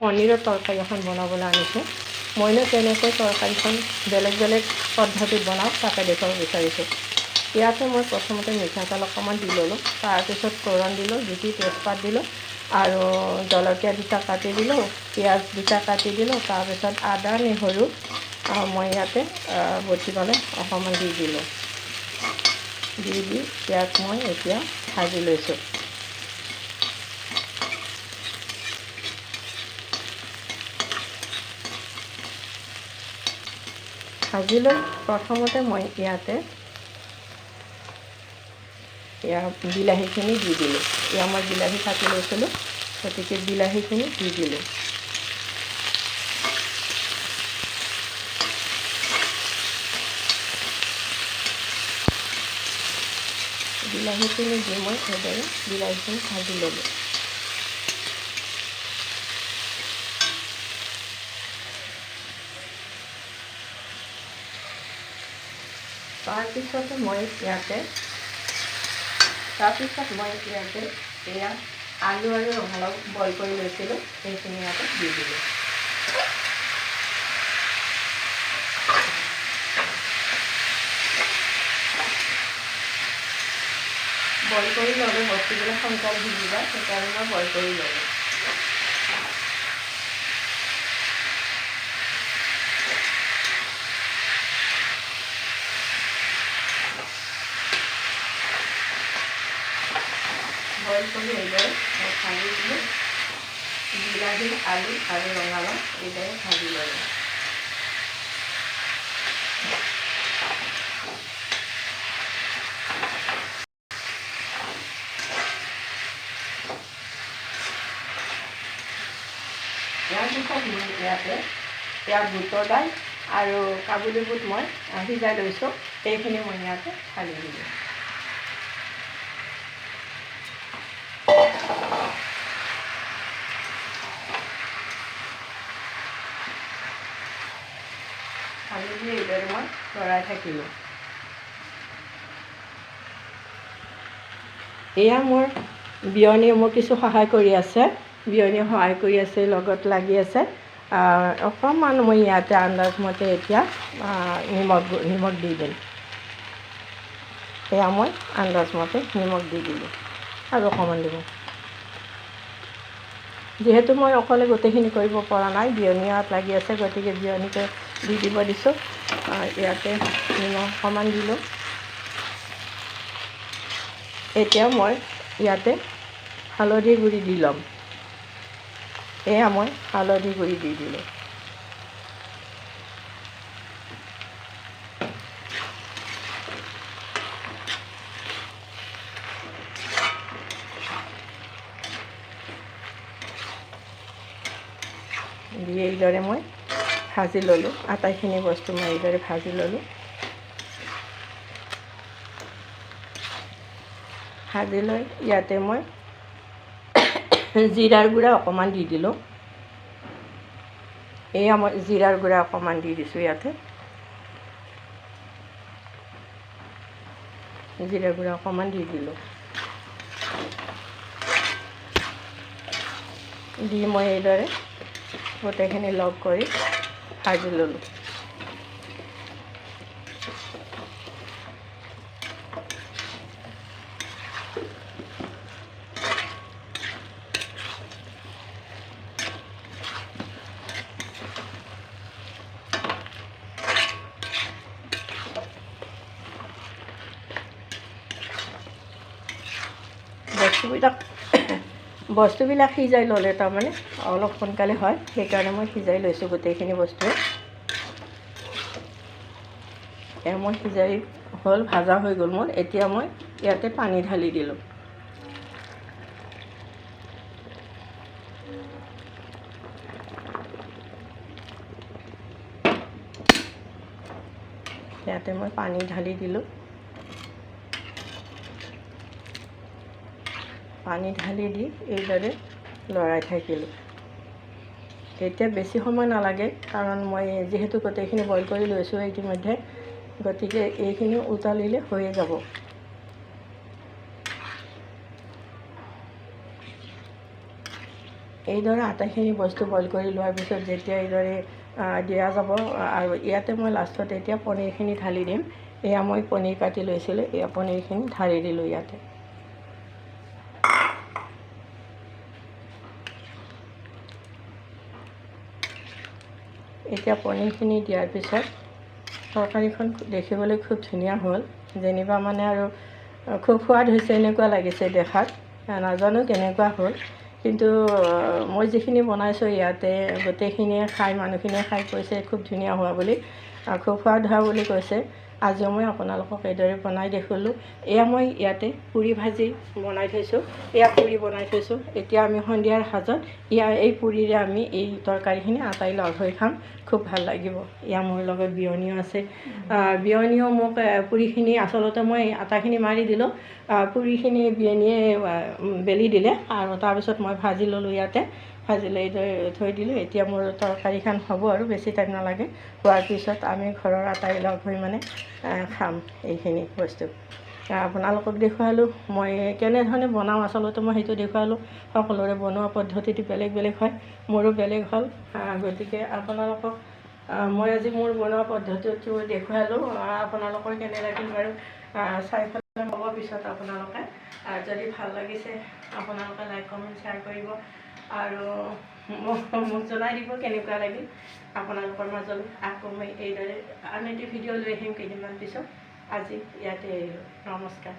পনীৰৰ তৰকাৰী এখন বনাবলৈ আনিছোঁ। মইনো কেনেকৈ তৰকাৰীখন বেলেগ বেলেগ পদ্ধতিত বনাওঁ তাকে দেখুৱাব বিচাৰিছোঁ। ইয়াতে মই প্ৰথমতে মিঠাতেল অকণমান দি ল'লোঁ, তাৰপিছত ফোৰণ দিলোঁ, জুতি তেজপাত দিলোঁ আৰু জলকীয়া দুটা কাটি দিলোঁ, পিঁয়াজ দুটা কাটি দিলোঁ, তাৰপিছত আদা নহৰু মই ইয়াতে বটি পেলাই অকণমান দি দিলোঁ। দি ইয়াক মই এতিয়া ভাজি লৈছোঁ। ভাজি লৈ প্ৰথমতে মই ইয়াতে বিলাহীখিনি দি দিলোঁ। এয়া মই বিলাহী কাটি লৈছিলোঁ, গতিকে বিলাহীখিনি দি দিলোঁ। বিলাহীখিনি দি মই এইদৰে বিলাহীখিনি ভাজি ল'লোঁ। তাৰপিছত মই ইয়াতে এয়া আলু আৰু ৰঙালাও বইল কৰি লৈছিলোঁ, সেইখিনি ইয়াতে দি দিলোঁ। বইল কৰি ল'লে বস্তুবিলাক সোনকালে সিজি যায়, সেইকাৰণে মই বইল কৰি ল'লোঁ। বইল কৰি এইদৰে ভাজি দিলোঁ। বিলাহী, আলু আৰু ৰঙালাও এইদৰে ভাজি ল'লোঁ। ইয়াৰ পিছত মই ইয়াতে বুটৰ দাইল আৰু কাবুলী বুট মই সিজাই লৈছোঁ, সেইখিনি মই ইয়াতে ঢালি দিলোঁ। ঢালি দি এইদৰে মই লৰাই থাকিলোঁ। এয়া মোৰ বিয়নীয়ে মোক কিছু সহায় কৰি আছে, লগত লাগি আছে। অকণমান মই ইয়াতে আন্দাজমতে এতিয়া নিমখ দি দিম। এয়া মই আন্দাজমতে নিমখ দি দিলোঁ আৰু অকণমান দিব। যিহেতু মই অকলে গোটেইখিনি কৰিব পৰা নাই, বিয়নীয়াত লাগি আছে, গতিকে বিয়নীকে দি দিব দিছোঁ। ইয়াতে নিমখ অকণমান দিলোঁ। এতিয়া মই ইয়াতে হালধি গুড়ি দি ল'ম। এয়া মই হালধি গুড়ি দি দিলোঁ। দি এইদৰে মই ভাজি ল'লোঁ। আটাইখিনি বস্তু মই এইদৰে ভাজি ল'লোঁ। ভাজি লৈ ইয়াতে মই জিৰাৰ গুড়া অকণমান দি দিলোঁ। এয়া মই জিৰাৰ গুড়া অকণমান দি দিছোঁ ইয়াতে। জিৰা গুড়া অকণমান দি দিলোঁ। দি মই এইদৰে গোটেইখিনি লগ কৰি ভাজি ল'লোঁ। বস্তুবিলাক সিজাই ল'লে তাৰমানে অলপ সোনকালে হয়, সেইকাৰণে মই সিজাই লৈছোঁ গোটেইখিনি বস্তুৱে। এয়া মই সিজাই হ'ল, ভাজা হৈ গ'ল মোৰ। এতিয়া মই ইয়াতে পানী ঢালি দিলোঁ। ইয়াতে মই পানী ঢালি দিলোঁ। পানী ঢালি দি এইদৰে লৰাই থাকিলোঁ। এতিয়া বেছি সময় নালাগে, কাৰণ মই যিহেতু গোটেইখিনি বইল কৰি লৈছোঁ ইতিমধ্যে, গতিকে এইখিনি উতলিলে হৈয়ে যাব। এইদৰে আটাইখিনি বস্তু বইল কৰি লোৱাৰ পিছত যেতিয়া এইদৰে দিয়া যাব আৰু ইয়াতে মই লাষ্টত এতিয়া পনীৰখিনি ঢালি দিম। এয়া মই পনীৰ কাটি লৈছিলোঁ, এয়া পনীৰখিনি ঢালি দিলোঁ ইয়াতে। এতিয়া পনীৰখিনি দিয়াৰ পিছত তৰকাৰীখন দেখিবলৈ খুব ধুনীয়া হ'ল, যেনিবা মানে আৰু খুব সোৱাদ হৈছে এনেকুৱা লাগিছে দেখাত। নাজানো কেনেকুৱা হ'ল, কিন্তু মই যিখিনি বনাইছোঁ ইয়াতে গোটেইখিনিয়ে মানুহখিনিয়ে খাই কৈছে খুব ধুনীয়া হোৱা বুলি, খুব সোৱাদ হোৱা বুলি কৈছে। আজিও মই আপোনালোকক এইদৰে বনাই দেখুৱালোঁ। এয়া মই ইয়াতে পুৰি ভাজি বনাই থৈছোঁ, এয়া পুৰি বনাই থৈছোঁ। এতিয়া আমি সন্ধিয়াৰ সাজত এই পুৰিৰে আমি এই তৰকাৰীখিনি আটাই লগ হৈ খাম, খুব ভাল লাগিব। এয়া মোৰ লগত বিয়নীও আছে। বিয়নীও মোক পুৰিখিনি আচলতে মই আটাখিনি মাৰি দিলোঁ, পুৰিখিনি বিয়নীয়ে বেলি দিলে আৰু তাৰপিছত মই ভাজি ল'লোঁ ইয়াতে, ভাজি লৈ থৈ দিলোঁ। এতিয়া মোৰ তৰকাৰীখন হ'ব আৰু বেছি টাইম নালাগে। হোৱাৰ পিছত আমি ঘৰৰ আটাই লগ হৈ মানে খাম এইখিনি বস্তু। আপোনালোকক দেখুৱালোঁ মই কেনেধৰণে বনাওঁ, আচলতে মই সেইটো দেখুৱালোঁ। সকলোৰে বনোৱা পদ্ধতিটো বেলেগ বেলেগ হয়, মোৰো বেলেগ হ'ল। গতিকে আপোনালোকক মই আজি মোৰ বনোৱা পদ্ধতিটো দেখুৱালোঁ। আপোনালোকৰ কেনে লাগিল বাৰু চাই পেলাই ক'ব পিছত আপোনালোকে। যদি ভাল লাগিছে আপোনালোকে লাইক কমেণ্ট শ্বেয়াৰ কৰিব আৰু মোক জনাই দিব কেনেকুৱা লাগিল আপোনালোকৰ মাজলৈ। আকৌ মই এইদৰে আন এটি ভিডিঅ' লৈ আহিম কেইদিনমান পিছত। আজি ইয়াতে এৰিলোঁ, নমস্কাৰ।